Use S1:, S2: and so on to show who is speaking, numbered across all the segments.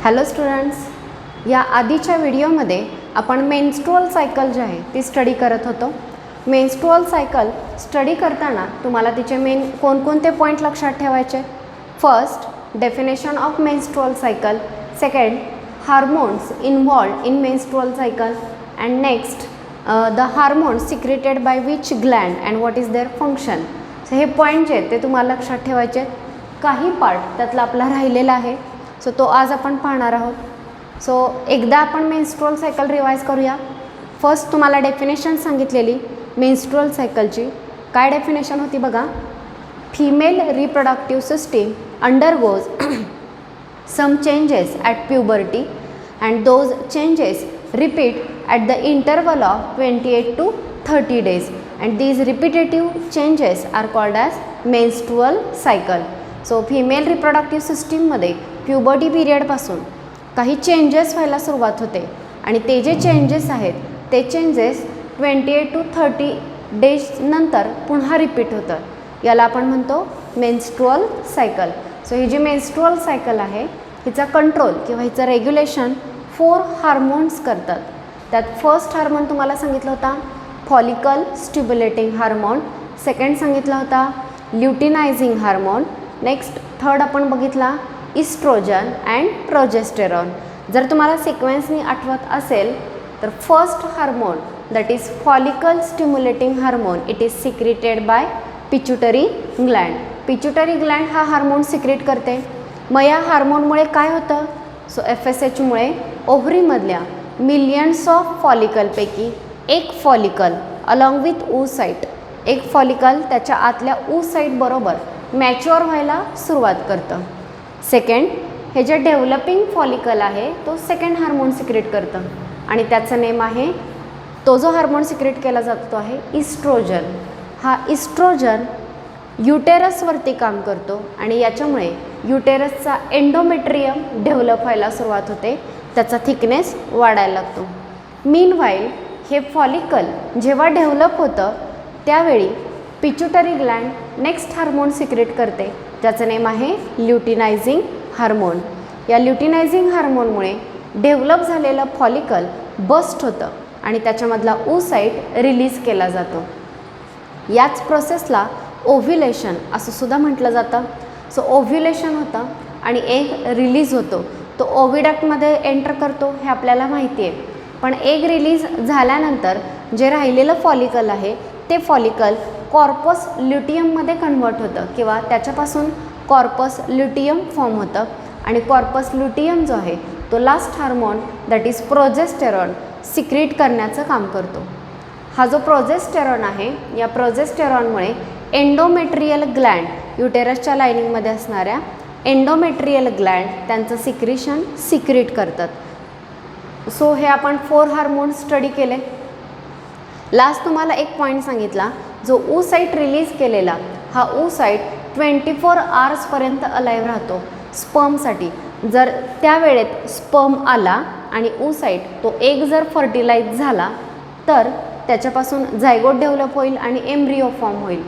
S1: Hello students, या आधीच्या व्हिडिओमध्ये आपण मेन्स्ट्रुअल सायकल जे आहे ती स्टडी करत होतो. मेन्स्ट्रुअल सायकल स्टडी करताना तुम्हाला तिचे मेन कोणकोणते पॉईंट लक्षात ठेवायचे. First, definition of menstrual cycle. Second, hormones involved in menstrual cycle. And next, the hormones secreted by which gland and what is their function. So हे point जे आहेत ते तुम्हाला लक्षात ठेवायचे. काही पार्ट त्यातला आपला राहिलेला आहे, सो तो आज आपण पाहणार आहोत. सो एकदा आपण मेन्स्ट्रुअल सायकल रिवाइज करूया. फर्स्ट तुम्हाला डेफिनेशन सांगितलेली मेन्स्ट्रुअल सायकलची. काय डेफिनेशन होती बघा. Female reproductive system undergoes some changes at puberty and those changes repeat at the interval of 28 to 30 days and these repetitive changes are called as menstrual cycle. So female reproductive सिस्टीममध्ये puberty पिरियडपासून काही changes व्हायला सुरुवात होते आणि ते जे changes आहेत ते चेंजेस 28 to 30 days नंतर पुन्हा रिपीट होतं. याला आपण म्हणतो मेन्स्ट्रुअल सायकल. सो ही जी मेन्स्ट्रुअल सायकल आहे हिचा कंट्रोल किंवा हिचं रेग्युलेशन 4 हार्मोन्स करतात. त्यात फर्स्ट हार्मोन तुम्हाला सांगितलं होता फॉलिकल स्टिम्युलेटिंग हार्मोन. सेकंड सांगितला होता ल्युटिनायझिंग हार्मोन. नेक्स्ट थर्ड आपण बघितला इस्ट्रोजन अँड प्रोजेस्टेरॉन. जर तुम्हाला सिक्वेन्सनी आठवत असेल तर first hormone that is follicle stimulating hormone, it is secreted by pituitary Gland. Pituitary Gland हा हार्मोन सिक्रेट करते. मग या हार्मोनमुळे काय होतं. सो FSHमुळे ओव्हरीमधल्या मिलियन्स ऑफ फॉलिकलपैकी एक फॉलिकल अलॉंग विथ oocyte, एक फॉलिकल त्याच्या आतल्या oocyte बरोबर मॅच्युअर व्हायला सुरुवात करतं. सेकंड, हे जे डेव्हलपिंग फॉलिकल आहे तो सेकंड हार्मोन सिक्रेट करतं आणि त्याचं नेम आहे, तो जो हार्मोन सिक्रेट केला जातो आहे इस्ट्रोजन. हा इस्ट्रोजन युटेरसवरती काम करतो आणि याच्यामुळे युटेरसचा एंडोमेट्रियम डेव्हलप व्हायला सुरुवात होते, त्याचा थिकनेस वाढायला लागतो. मीनव्हाईल हे फॉलिकल जेव्हा डेव्हलप होतं त्यावेळी pituitary gland next hormone secrete करते, ज्याचं नेम आहे ल्युटिनायझिंग हार्मोन. या ल्युटिनायझिंग हार्मोनमुळे डेव्हलप झालेलं फॉलिकल बस्ट होतं आणि त्याच्यामधला oocyte रिलीज केला जातो. याच प्रोसेसला ओव्ह्युलेशन असं सुद्धा म्हटलं जातं. सो ओव्ह्युलेशन होतं आणि एग रिलीज होतो, तो ओव्हिडक्टमध्ये एंटर करतो हे आपल्याला माहिती आहे. पण एग रिलीज झाल्यानंतर जे राहिलेलं फॉलिकल आहे ते फॉलिकल कॉर्पस ल्युटियममध्ये कन्वर्ट होतं किंवा त्याच्यापासून कॉर्पस ल्युटियम फॉर्म होतं आणि कॉर्पस ल्युटियम जो आहे तो last hormone that is progesterone secrete करण्याचं काम करतो. हा जो प्रोजेस्टेरॉन आहे या प्रोजेस्टेरॉनमुळे एंडोमेट्रियल ग्लँड युटेरसच्या लायनिंगमध्ये असणाऱ्या एंडोमेट्रियल ग्लँड त्यांचं सिक्रेशन सिक्रेट करतात. सो हे आपण 4 हार्मोन स्टडी केले. लास्ट तुम्हाला एक पॉईंट सांगितला, जो oocyte रिलीज केलेला हा oocyte 24 hours अलाइव्ह राहतो स्पर्मसाठी. जर त्या वेळेत स्पर्म आला आणि oocyte तो एग जर फर्टिलाइज झाला तर त्याच्यापासून झायगोट डेव्हलप होईल आणि एम्ब्रिओ फॉर्म होईल.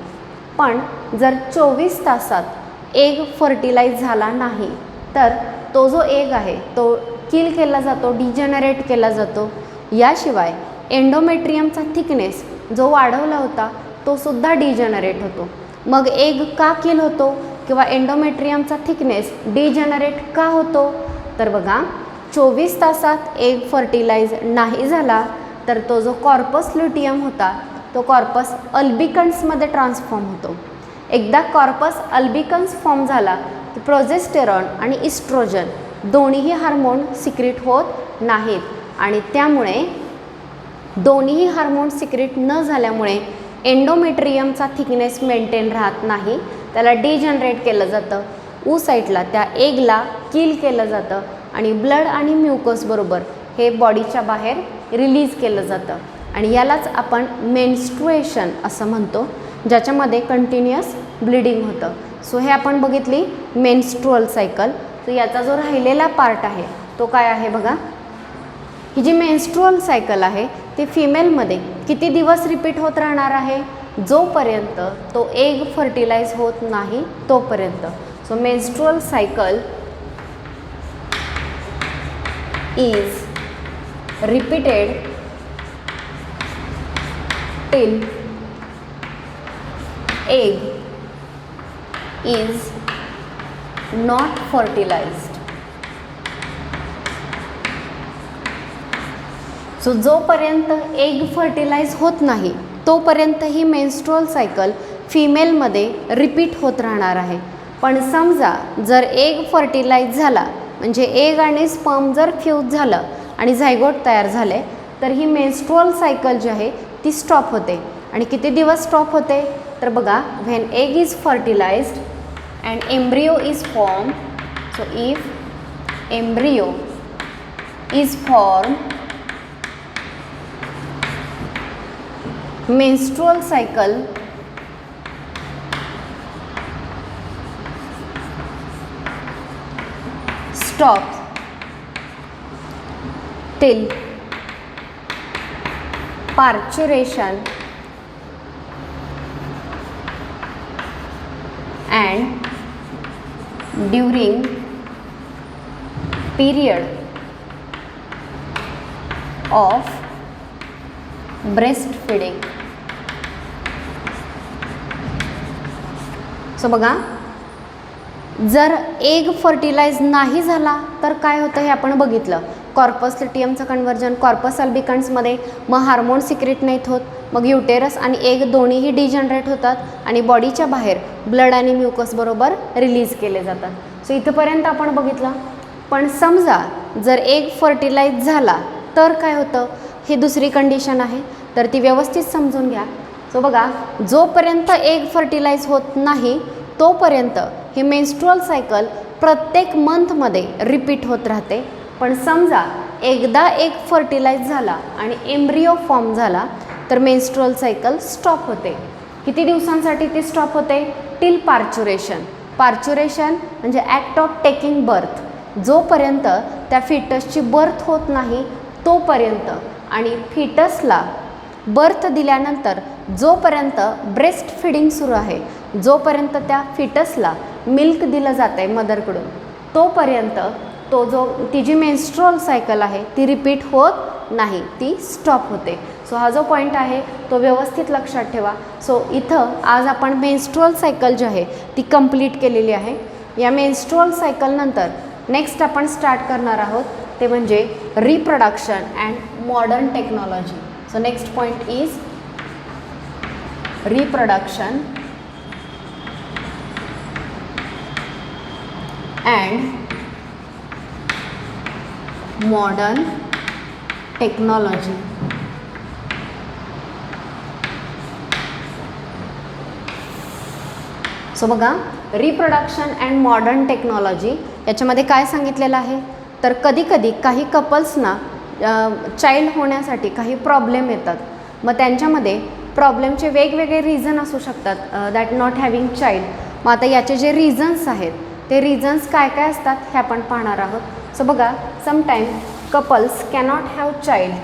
S1: पण जर 24 तासात एग फर्टिलाइज झाला नाही तर तो जो एग आहे तो किल केला जातो, डिजनरेट केला जातो. याशिवाय एंडोमेट्रियमचा थिकनेस जो वाढवला होता तो सुद्धा डिजनरेट होतो. मग एग का किल होतो किंवा एंडोमेट्रियमचा थिकनेस डिजनरेट का होतो तर बघा, 24 तासात एग फर्टिलाइज नाही झाला तर तो जो कॉर्पस ल्युटियम होता तो कॉर्पस अल्बिकन्समध्ये ट्रान्सफॉर्म होतो. एकदा कॉर्पस अल्बिकन्स फॉर्म झाला की प्रोजेस्टेरॉन आणि इस्ट्रोजन दोन्हीही हार्मोन सिक्रेट होत नाहीत आणि त्यामुळे दोन्हीही हार्मोन सिक्रेट न झाल्यामुळे एंडोमेट्रियमचा थिकनेस मेंटेन राहत नाही, त्याला डिजनरेट केलं जातं. oocyteला त्या एगला किल केलं जातं आणि ब्लड आणि म्युकस बरोबर हे बॉडीच्या बाहेर रिलीज केलं जातं आणि यालाच आपण मेन्स्ट्रुएशन असं म्हणतो, ज्याच्यामध्ये कंटिन्युअस ब्लिडिंग होतं. सो हे आपण बघितली मेन्स्ट्रुअल सायकल. सो याचा जो राहिलेला पार्ट आहे तो काय आहे बघा. ही जी मेन्स्ट्रुअल सायकल आहे ती फिमेलमध्ये किती दिवस रिपीट होत राहणार आहे, जोपर्यंत तो एग फर्टिलाइज होत नाही तोपर्यंत. So menstrual cycle is repeated till egg is not fertilized. So जोपर्यंत एग फर्टिलाइज होत नाही तोपर्यंत ही मेन्स्ट्रुअल सायकल फिमेलमध्ये रिपीट होत राहणार आहे. पण समजा जर एग फर्टिलाइज झाला म्हणजे एग आणि स्पर्म जर फ्यूज झालं आणि झायगोट तयार झाले तर ही मेन्स्ट्रुअल सायकल जी आहे ती स्टॉप होते. आणि किती दिवस स्टॉप होते तर बघा, when egg is fertilised and embryo is form. So if embryo is form, menstrual cycle stops till parturition and during period of breastfeeding. So बघा, जर एग फर्टिलाइज नाही झाला तर काय होतं हे आपण बघितलं. कॉर्पस लिटियमचं कन्वर्जन कॉर्पस अल्बिकन्समध्ये, मग हार्मोन सिक्रेट नाहीत होत, मग युटेरस आणि एग दोन्हीही डिजनरेट होतात आणि बॉडीच्या बाहेर ब्लड आणि म्युकस बरोबर रिलीज केले जातात. सो इथंपर्यंत आपण बघितलं. पण समजा जर एग फर्टिलाइज झाला तर काय होतं, ही दुसरी कंडिशन आहे, तर ती व्यवस्थित समजून घ्या. सो बघा, जोपर्यंत एग फर्टिलाइज होत नाही तोपर्यंत ही मेन्स्ट्रुअल सायकल प्रत्येक मंथमध्ये रिपीट होत राहते. पण समजा एकदा एग फर्टिलाइज झाला आणि एम्ब्रियो फॉर्म झाला तर मेन्स्ट्रुअल सायकल स्टॉप होते. किती दिवसांसाठी ती स्टॉप होते? टिल पार्च्युरेशन. पार्च्युरेशन म्हणजे ॲक्ट ऑफ टेकिंग बर्थ. जोपर्यंत त्या फिटसची बर्थ होत नाही तोपर्यंत, आणि फिटसला बर्थ दिल्यानंतर जोपर्यंत ब्रेस्ट फीडिंग सुरू आहे, जोपर्यंत त्या फिटसला मिल्क दिलं जातं आहे मदरकडून, तोपर्यंत ती जी मेन्स्ट्रुअल सायकल आहे ती रिपीट होत नाही, ती स्टॉप होते. सो हा जो पॉईंट आहे तो व्यवस्थित लक्षात ठेवा. सो इथं आज आपण मेन्स्ट्रुअल सायकल जी आहे ती कंप्लीट केलेली आहे. या मेन्स्ट्रुअल सायकलनंतर नेक्स्ट आपण स्टार्ट करणार आहोत ते म्हणजे reproduction and modern technology. So next point is reproduction and modern technology. So बघा, रिप्रोडक्शन अँड मॉडर्न टेक्नॉलॉजी याच्यामध्ये काय सांगितलेलं आहे तर कधी कधी काही कपल्सना चाइल्ड होण्यासाठी काही प्रॉब्लेम येतात. मग त्यांच्यामध्ये प्रॉब्लेमचे वेगवेगळे रिझन असू शकतात दॅट नॉट हॅविंग चाइल्ड. मग आता याचे जे रिझन्स आहेत ते रिझन्स काय काय असतात हे आपण पाहणार आहोत. सो बघा, sometime couples cannot have child.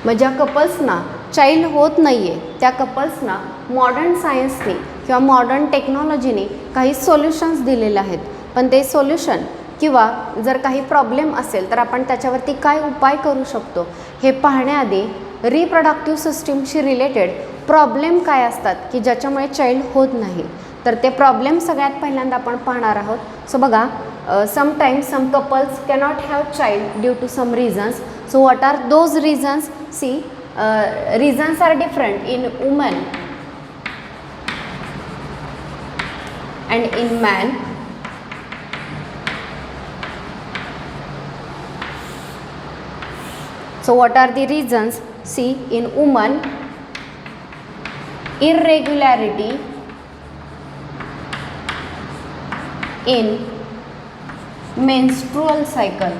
S1: मग ज्या कपल्सना चाइल्ड होत नाही आहे त्या कपल्सना मॉडर्न सायन्सने किंवा मॉडर्न टेक्नॉलॉजीने काही सोल्युशन्स दिलेले आहेत. पण ते सोल्युशन किंवा जर काही प्रॉब्लेम असेल तर आपण त्याच्यावरती काय उपाय करू शकतो हे पाहण्याआधी रिप्रोडक्टिव्ह सिस्टीमशी रिलेटेड प्रॉब्लेम काय असतात की ज्याच्यामुळे चाइल्ड होत नाही, तर ते प्रॉब्लेम सगळ्यात पहिल्यांदा आपण पाहणार आहोत. सो बघा, sometimes some couples cannot have child due to some reasons. So what are those reasons? See, reasons are different in woman and in man. So what are the reasons? See, in woman, irregularity in menstrual cycle.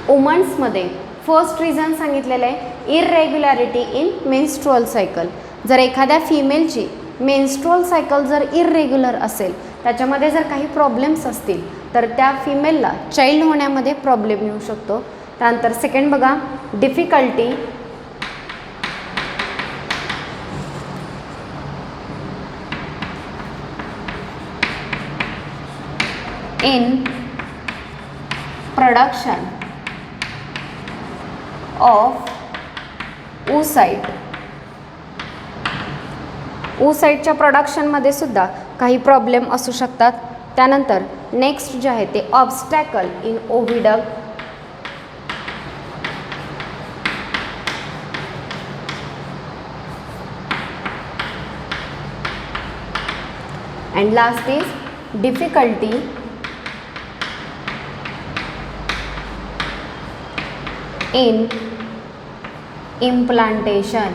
S1: वुमन्समध्ये first reason सांगितलेलं आहे इररेग्युलॅरिटी in menstrual cycle. जर एखाद्या फिमेलची menstrual cycle जर इररेग्युलर असेल, त्याच्यामध्ये जर काही प्रॉब्लेम्स असतील, तर त्या फिमेलला चाइल्ड होण्यामध्ये प्रॉब्लेम येऊ शकतो. त्यानंतर सेकंड बघा, difficulty in production of oocyte. oocyteच्या प्रोडक्शनमध्ये सुद्धा काही प्रॉब्लेम असू शकतात. त्यानंतर नेक्स्ट जे आहे ते obstacle in oviduct. And last is difficulty in implantation.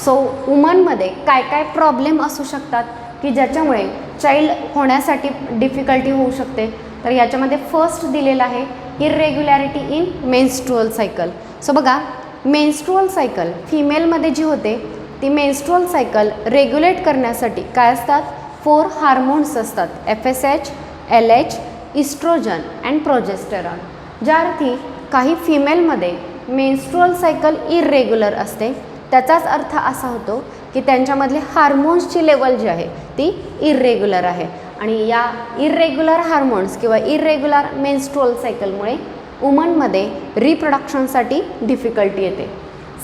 S1: So वुमनमध्ये काय काय प्रॉब्लेम असू शकतात की ज्याच्यामुळे चाइल्ड होण्यासाठी डिफिकल्टी होऊ शकते. तर याच्यामध्ये फर्स्ट दिलेलं आहे इरेग्युलॅरिटी इन मेन्स्ट्रुअल सायकल. सो बघा, मेन्स्ट्रुअल सायकल फिमेलमध्ये जी होते ती मेन्स्ट्रुअल सायकल रेग्युलेट करण्यासाठी काय असतात, 4 हार्मोन्स असतात, FSH, LH, oestrogen and progesterone. ज्या अर्थी काही फिमेलमध्ये मेन्स्ट्रुअल सायकल इरेग्युलर असते, त्याचाच अर्थ असा होतो की त्यांच्यामधले हार्मोन्सची लेवल जी आहे ती इरेग्युलर आहे. आणि या इरेग्युलर हार्मोन्स किंवा इरेग्युलर मेन्स्ट्रुअल सायकलमुळे वुमनमध्ये रिप्रोडक्शनसाठी डिफिकल्टी येते.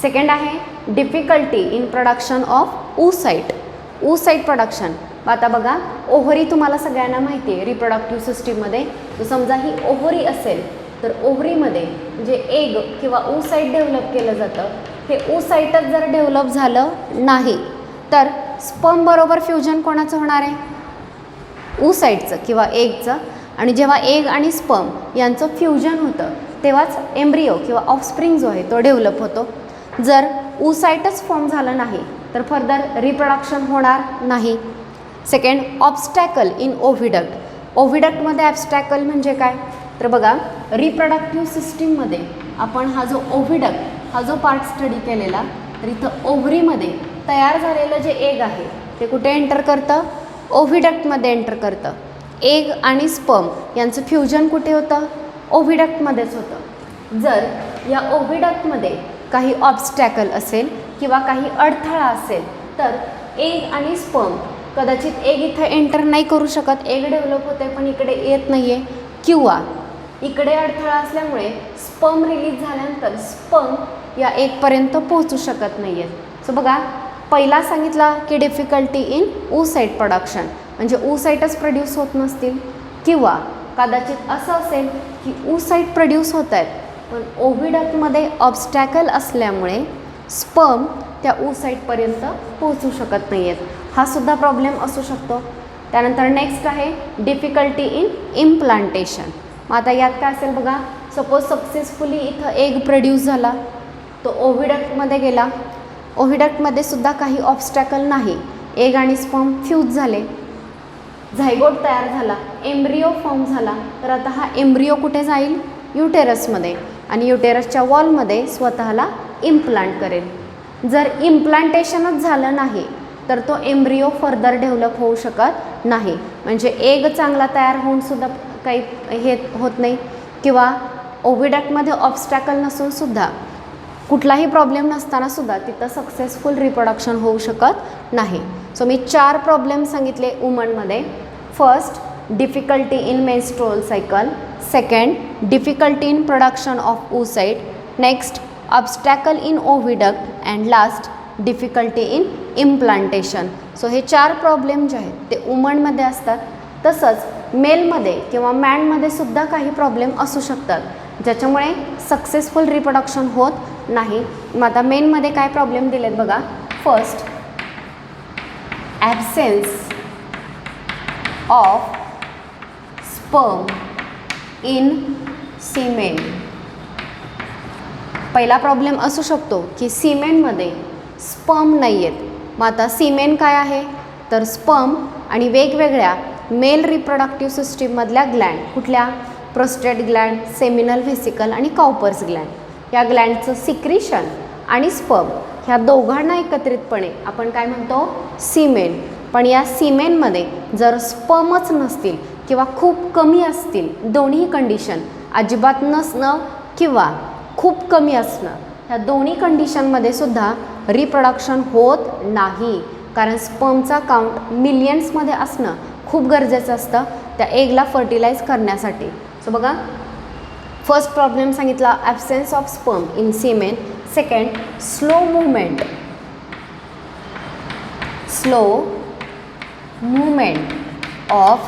S1: सेकंड आहे difficulty in production of oocyte. oocyte production. आता बघा, ओव्हरी तुम्हाला सगळ्यांना माहिती आहे रिप्रोडक्टिव्ह सिस्टीममध्ये. तर समजा ही ओव्हरी असेल तर ओव्हरीमध्ये जे एग किंवा oocyte डेव्हलप केलं जातं, हे oocyteच जर डेव्हलप झालं नाही तर स्पर्म बरोबर फ्युजन कोणाचं होणार आहे, oocyteचं किंवा एगचं. आणि जेव्हा एग आणि स्पर्म यांचं फ्युजन होतं तेव्हाच एम्ब्रिओ किंवा ऑफस्प्रिंग जो आहे तो डेव्हलप होतो. जर oocyteच फॉर्म झालं नाही तर फर्दर रिप्रोडक्शन होणार नाही. Second, obstacle in oviduct. ओव्हिडक्टमध्ये ऑब्स्टॅकल म्हणजे काय, तर बघा रिप्रोडक्टिव्ह सिस्टीममध्ये आपण हा जो ओव्हिडक्ट हा जो पार्ट स्टडी केलेला, तर इथं ओव्हरीमध्ये तयार झालेलं जे एग आहे ते कुठे एंटर करतं, ओव्हिडक्टमध्ये एंटर करतं. एग आणि स्पर्म यांचं फ्युजन कुठे होतं, ओव्हिडक्टमध्येच होतं. जर या ओव्हिडक्टमध्ये काही ऑब्स्टॅकल असेल किंवा काही अडथळा असेल तर एग आणि स्पर्म कदाचित एग इथं एंटर नाही करू शकत, एग डेव्हलप होते पण इकडे येत नाही आहे, किंवा इकडे अडथळा असल्यामुळे स्पर्म रिलीज झाल्यानंतर स्पर्म या एगपर्यंत पोहोचू शकत नाही आहेत. सो बघा, पहिला सांगितला की डिफिकल्टी इन oocyte प्रोडक्शन, म्हणजे oocyteच प्रोड्यूस होत नसतील, किंवा कदाचित असं असेल की oocyte प्रोड्यूस होत आहेत पण ओव्हिडक्टमध्ये ऑब्स्टॅकल असल्यामुळे स्पर्म त्या oocyteपर्यंत पोहोचू शकत नाही आहेत. हा सुद्धा प्रॉब्लेम असू शकतो. त्यानंतर नेक्स्ट आहे डिफिकल्टी इन इम्प्लांटेशन. मग आता यात काय असेल बघा, सपोज सक्सेसफुली इथं एग प्रोड्यूस झाला, तो ओव्हिडक्टमध्ये गेला, ओव्हिडक्टमध्ये सुद्धा काही ऑब्स्टॅकल नाही, एग आणि स्पर्म फ्यूज झाले, झायगोट तयार झाला, एम्ब्रिओ फॉर्म झाला. तर आता हा एम्ब्रिओ कुठे जाईल, युटेरसमध्ये, आणि युटेरसच्या वॉलमध्ये स्वतःला इम्प्लांट करेल. जर इम्प्लांटेशनच झालं नाही तर तो एम्ब्रिओ फर्दर डेव्हलप होऊ शकत नाही. म्हणजे एग चांगला तयार होऊन सुद्धा काही हे होत नाही, किंवा ओव्हिडक्टमध्ये ऑब्स्टॅकल नसून सुद्धा कुठलाही प्रॉब्लेम नसताना सुद्धा तिथं सक्सेसफुल रिप्रोडक्शन होऊ शकत नाही. सो मी 4 प्रॉब्लेम सांगितले वुमनमध्ये. First, difficulty in menstrual cycle. Second, difficulty in production of oocyte. Next, obstacle in oviduct. And last, difficulty in implantation. So हे 4 प्रॉब्लेम जे आहेत ते वुमनमध्ये असतात. तसंच मेलमध्ये किंवा मॅनमध्ये सुद्धा काही प्रॉब्लेम असू शकतात ज्याच्यामुळे सक्सेसफुल रिप्रोडक्शन होत नाही. मग आता मेनमध्ये काय प्रॉब्लेम दिलेत बघा. First, absence of sperm in सीमेन. पहिला प्रॉब्लेम असू शकतो की सीमेनमध्ये स्पर्म नाही आहेत. मग आता सीमेन काय आहे, तर स्पर्म आणि वेगवेगळ्या मेल रिप्रोडक्टिव्ह सिस्टीममधल्या ग्लँड, कुठल्या, प्रोस्टेट ग्लँड, सेमिनल व्हेसिकल आणि काउपर्स ग्लँड, या ग्लँडचं सिक्रिशन आणि स्पर्म ह्या दोघांना एकत्रितपणे आपण काय म्हणतो, सीमेन. पण या सीमेनमध्ये जर स्पर्मच नसतील किंवा खूप कमी असतील, दोन्ही कंडिशन अजिबात नसणं किंवा खूप कमी असणं, ह्या दोन्ही कंडिशनमध्ये सुद्धा रिप्रोडक्शन होत नाही. कारण स्पर्मचा काउंट मिलियन्समध्ये असणं खूप गरजेचं असतं त्या एगला फर्टिलाइज करण्यासाठी. सो बघा, फर्स्ट प्रॉब्लेम सांगितला absence of sperm in semen. Second, slow movement of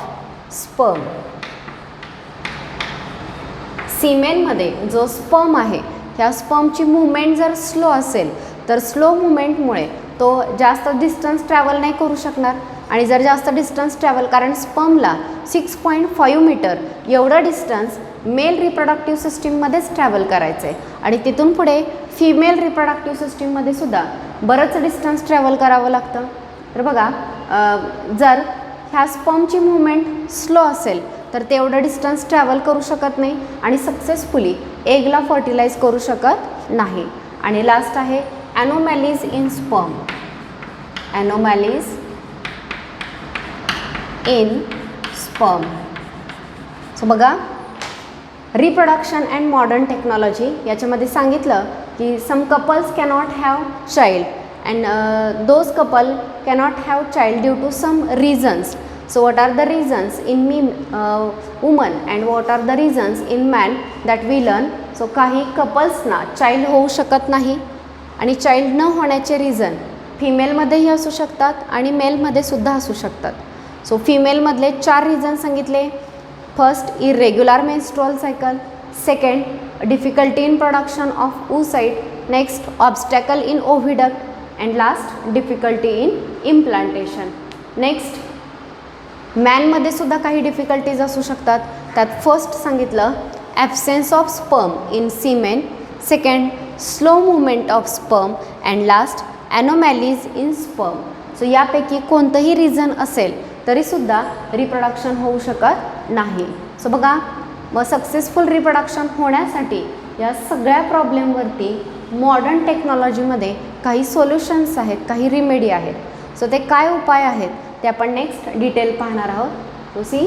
S1: sperm. सीमेनमध्ये जो स्पर्म आहे ह्या स्पर्मची मूवमेंट जर स्लो असेल तर स्लो मूवमेंटमुळे तो जास्त डिस्टन्स ट्रॅव्हल नाही करू शकणार. आणि जर जास्त डिस्टन्स ट्रॅव्हल, कारण स्पर्मला 6.5 मीटर एवढं डिस्टन्स मेल रिप्रोडक्टिव्ह सिस्टीममध्येच ट्रॅव्हल करायचं आहे आणि तिथून पुढे फिमेल रिप्रोडक्टिव्ह सिस्टीममध्ये सुद्धा बरंच डिस्टन्स ट्रॅव्हल करावं लागतं. तर बघा, जर ह्या स्पर्मची मूवमेंट स्लो असेल तर तेवढं डिस्टन्स ट्रॅव्हल करू शकत नाही आणि सक्सेसफुली एगला फर्टिलाइज करू शकत नाही. आणि लास्ट आहे anomalies in sperm. Anomalies in sperm. So बघा, रिप्रोडक्शन अँड मॉडर्न टेक्नॉलॉजी याच्यामध्ये सांगितलं की some couples cannot have child and those couple cannot have child due to some reasons. So what are the reasons in woman and what are the reasons in man that we learn. So काही कपल्सना child होऊ शकत नाही आणि child न होण्याचे reason फिमेलमध्येही असू शकतात आणि मेलमध्ये सुद्धा असू शकतात. सो फिमेलमधले 4 रिझन सांगितले. First, irregular menstrual cycle. Second, difficulty in production of oocyte. Next, obstacle in oviduct. And last, difficulty in implantation. Next, मॅनमध्ये सुद्धा काही डिफिकल्टीज असू शकतात. त्यात फर्स्ट सांगितलं absence of sperm in semen. Second, slow movement of sperm. And last, anomalies in sperm. So यापैकी कोणतंही reason असेल तरीसुद्धा रिप्रोडक्शन होऊ शकत नाही. सो बघा, मग सक्सेसफुल रिप्रोडक्शन होण्यासाठी या सगळ्या प्रॉब्लेमवरती मॉडर्न टेक्नॉलॉजीमध्ये काही सोल्युशन्स आहेत, काही रिमेडी आहेत. सो ते काय उपाय आहेत ते आपण नेक्स्ट डिटेल पाहणार आहोत. तो सी,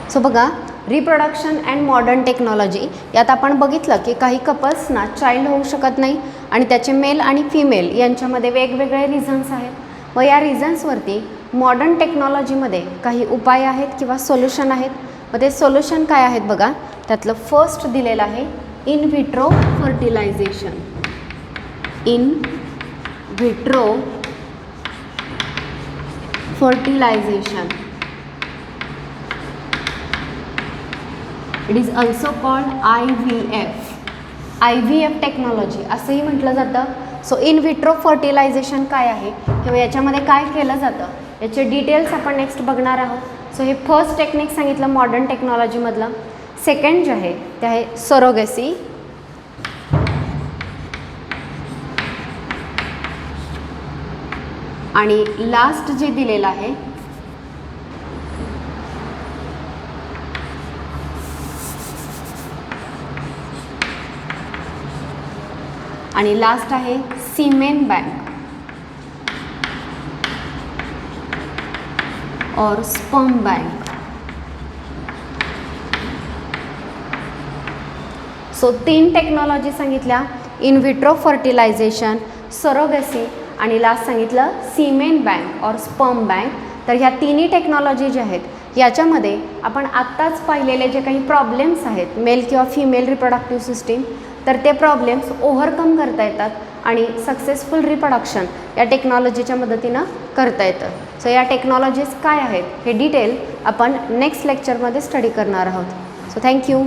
S1: सो बघा, रिप्रोडक्शन अँड मॉडर्न टेक्नॉलॉजी यात आपण बघितलं की काही कपल्सना चाइल्ड होऊ शकत नाही आणि त्याचे मेल आणि फिमेल यांच्यामध्ये वेगवेगळे रिझन्स आहेत. व या रिझन्सवरती मॉडर्न टेक्नॉलॉजीमध्ये काही उपाय आहेत किंवा सोल्युशन आहेत. व ते सोल्युशन काय आहेत बघा, त्यातलं फर्स्ट दिलेलं आहे in vitro fertilization. In vitro fertilization. It is also called IVF. IVF technology असंही म्हटलं जातं. सो इन व्हिट्रो फर्टिलायझेशन काय आहे किंवा याच्यामध्ये काय केलं जातं याचे डिटेल्स आपण नेक्स्ट बघणार आहोत. सो हे फर्स्ट टेक्निक सांगितलं मॉडर्न टेक्नॉलॉजीमधलं. सेकंड जे आहे ते आहे सरोगेसी. आणि लास्ट जे दिलेलं आहे आणि लास्ट आहे सीमेन बँक और स्पर्म बँक. सो 3 टेक्नॉलॉजी सांगितल्या, इन व्हिट्रो फर्टिलायझेशन, सरोगेसी आणि लास्ट सांगितलं सीमेन बँक और स्पर्म बँक. तर ह्या तिन्ही टेक्नॉलॉजी ज्या आहेत याच्यामध्ये आपण आत्ताच पाहिलेले जे काही प्रॉब्लेम्स आहेत मेल किंवा फिमेल रिप्रोडक्टिव्ह सिस्टीम, तर ते प्रॉब्लेम्स ओव्हरकम करता येतात आणि सक्सेसफुल रिप्रोडक्शन या टेक्नॉलॉजीच्या मदतीनं करता येतं. सो या टेक्नॉलॉजीज काय आहेत हे डिटेल आपण नेक्स्ट लेक्चरमध्ये स्टडी करणार आहोत. So thank you.